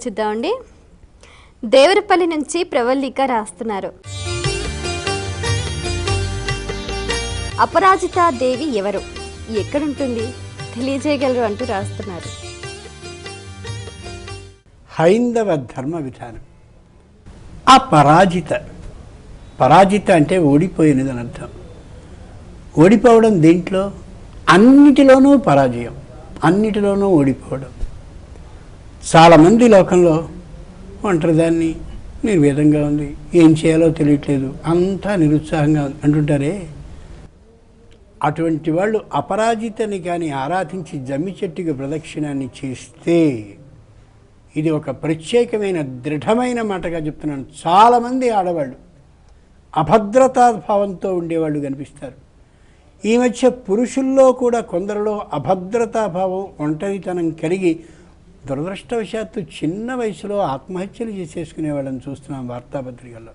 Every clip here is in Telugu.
చూద్దామండి. దేవరపల్లి నుంచి ప్రవల్లిక రాస్తున్నారు. అపరాజిత దేవి ఎవరు, ఎక్కడుంటుంది, తెలియజేయగలరు అంటూ రాస్తున్నారు. హైందవ ధర్మ విధానం. పరాజిత అంటే ఓడిపోయినది అని అర్థం. ఓడిపోవడం దేంట్లో? అన్నిటిలోనూ పరాజయం, అన్నిటిలోనూ ఓడిపోవడం. చాలామంది లోకంలో ఒంటరిదాన్ని, నిర్వేదంగా ఉంది, ఏం చేయాలో తెలియట్లేదు, అంతా నిరుత్సాహంగా అంటుంటారే. అటువంటి వాళ్ళు అపరాజితని కానీ ఆరాధించి జమ్మి చెట్టుకి ప్రదక్షిణాన్ని చేస్తే, ఇది ఒక ప్రత్యేకమైన దృఢమైన మాటగా చెప్తున్నాను. చాలామంది ఆడవాళ్ళు అభద్రతాభావంతో ఉండేవాళ్ళు కనిపిస్తారు. ఈ మధ్య పురుషుల్లో కూడా కొందరిలో అభద్రతాభావం, ఒంటరితనం కలిగి దురదృష్టవశాత్తు చిన్న వయసులో ఆత్మహత్యలు చేసేసుకునే వాళ్ళని చూస్తున్నాం వార్తాపత్రికల్లో.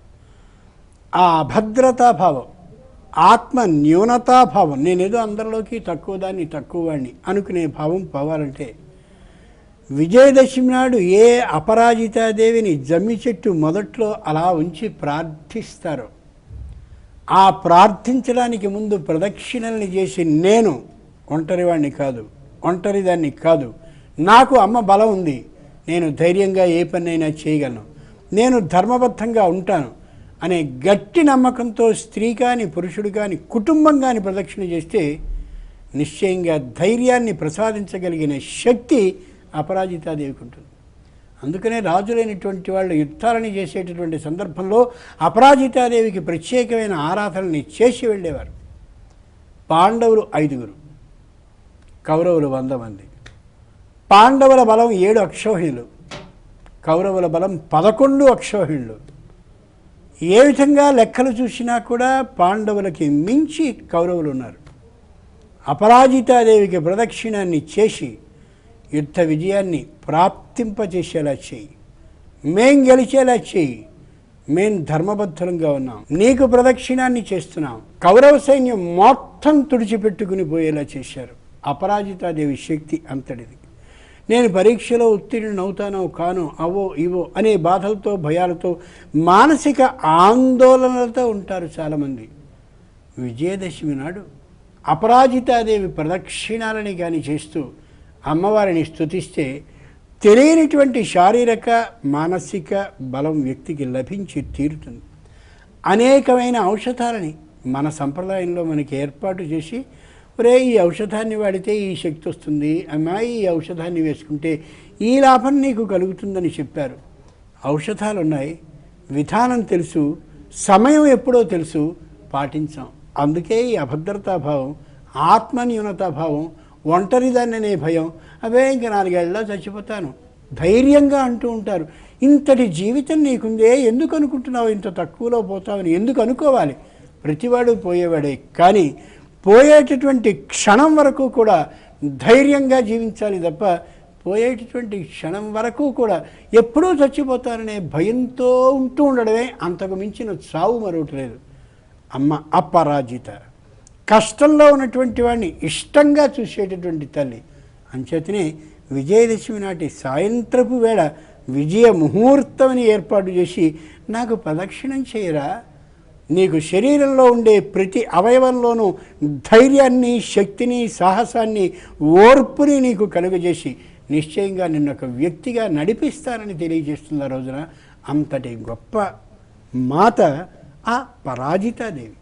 ఆ అభద్రతాభావం, ఆత్మ న్యూనతాభావం, నేనేదో అందరిలోకి తక్కువ దాన్ని, తక్కువ వాడిని అనుకునే భావం పోవాలంటే విజయదశమి నాడు ఏ అపరాజితాదేవిని జమ్మి చెట్టు మొదట్లో అలా ఉంచి ప్రార్థిస్తారో, ఆ ప్రార్థించడానికి ముందు ప్రదక్షిణల్ని చేసి, నేను ఒంటరివాడిని కాదు, ఒంటరిదాన్ని కాదు, నాకు అమ్మ బలం ఉంది, నేను ధైర్యంగా ఏ పనైనా చేయగలను, నేను ధర్మబద్ధంగా ఉంటాను అనే గట్టి నమ్మకంతో స్త్రీ కానీ పురుషుడు కానీ కుటుంబం కానీ ప్రదక్షిణ చేస్తే నిశ్చయంగా ధైర్యాన్ని ప్రసాదించగలిగిన శక్తి అపరాజితాదేవికి ఉంటుంది. అందుకనే రాజులైనటువంటి వాళ్ళు యుద్ధాలని చేసేటటువంటి సందర్భంలో అపరాజితాదేవికి ప్రత్యేకమైన ఆరాధనని చేసి వెళ్ళేవారు. పాండవులు 5, కౌరవులు 100 మంది. పాండవుల బలం 7 అక్షౌహిణులు, కౌరవుల బలం 11 అక్షౌహిణులు. ఏ విధంగా లెక్కలు చూసినా కూడా పాండవులకి మించి కౌరవులు ఉన్నారు. అపరాజితాదేవికి ప్రదక్షిణాన్ని చేసి యుద్ధ విజయాన్ని ప్రాప్తింపచేసేలా చేయి, మేం గెలిచేలా చేయి, మేం ధర్మబద్ధంగా ఉన్నాం, నీకు ప్రదక్షిణాన్ని చేస్తున్నాం. కౌరవ సైన్యం మొత్తం తుడిచిపెట్టుకుని పోయేలా చేశారు. అపరాజితాదేవి శక్తి అంతటిది. నేను పరీక్షలో ఉత్తీర్ణునవుతానో కానో, అవో ఇవో అనే బాధలతో, భయాలతో, మానసిక ఆందోళనలతో ఉంటారు చాలామంది. విజయదశమి నాడు అపరాజితాదేవి ప్రదక్షిణాలని కానీ చేస్తూ అమ్మవారిని స్తుతిస్తే తెలియనిటువంటి శారీరక మానసిక బలం వ్యక్తికి లభించి తీరుతుంది. అనేకమైన ఔషధాలని మన సంప్రదాయంలో మనకి ఏర్పాటు చేసి, ఒరే ఈ ఔషధాన్ని వాడితే ఈ శక్తి వస్తుంది, అమ్మాయి ఈ ఔషధాన్ని వేసుకుంటే ఈ లాభం నీకు కలుగుతుందని చెప్పారు. ఔషధాలు ఉన్నాయి, విధానం తెలుసు, సమయం ఎప్పుడో తెలుసు, పాటించాం. అందుకే ఈ అభద్రతాభావం, ఆత్మన్యూనతాభావం, ఒంటరిదాన్ని అనే భయం, అవే ఇంకా 4 ఏళ్ళలో చచ్చిపోతాను, ధైర్యంగా అంటూ ఉంటారు. ఇంతటి జీవితం నీకుందే, ఎందుకు అనుకుంటున్నావు ఇంత తక్కువలో పోతావని? ఎందుకు అనుకోవాలి? ప్రతివాడు పోయేవాడే, కానీ పోయేటటువంటి క్షణం వరకు కూడా ధైర్యంగా జీవించాలి తప్ప, పోయేటటువంటి క్షణం వరకు కూడా ఎప్పుడూ చచ్చిపోతాననే భయంతో ఉంటూ ఉండడమే అంతకు మించిన చావు మరొకటి లేదు. అమ్మ అపరాజిత, కష్టంలో ఉన్నటువంటి వాడిని ఇష్టంగా చూసేటటువంటి తల్లి. అంచేతనే విజయదశమి నాటి సాయంత్రపు వేళ విజయ ముహూర్తం ఏర్పాటు చేసి, నాకు ప్రదక్షిణం చేయరా, నీకు శరీరంలో ఉండే ప్రతి అవయవంలోనూ ధైర్యాన్ని, శక్తిని, సాహసాన్ని, ఓర్పుని నీకు కలుగజేసి నిశ్చయంగా నిన్నొక వ్యక్తిగా నడిపిస్తానని తెలియజేస్తుంది ఆ రోజున. అంతటి గొప్ప మాత ఆ పరాజితాదేవి.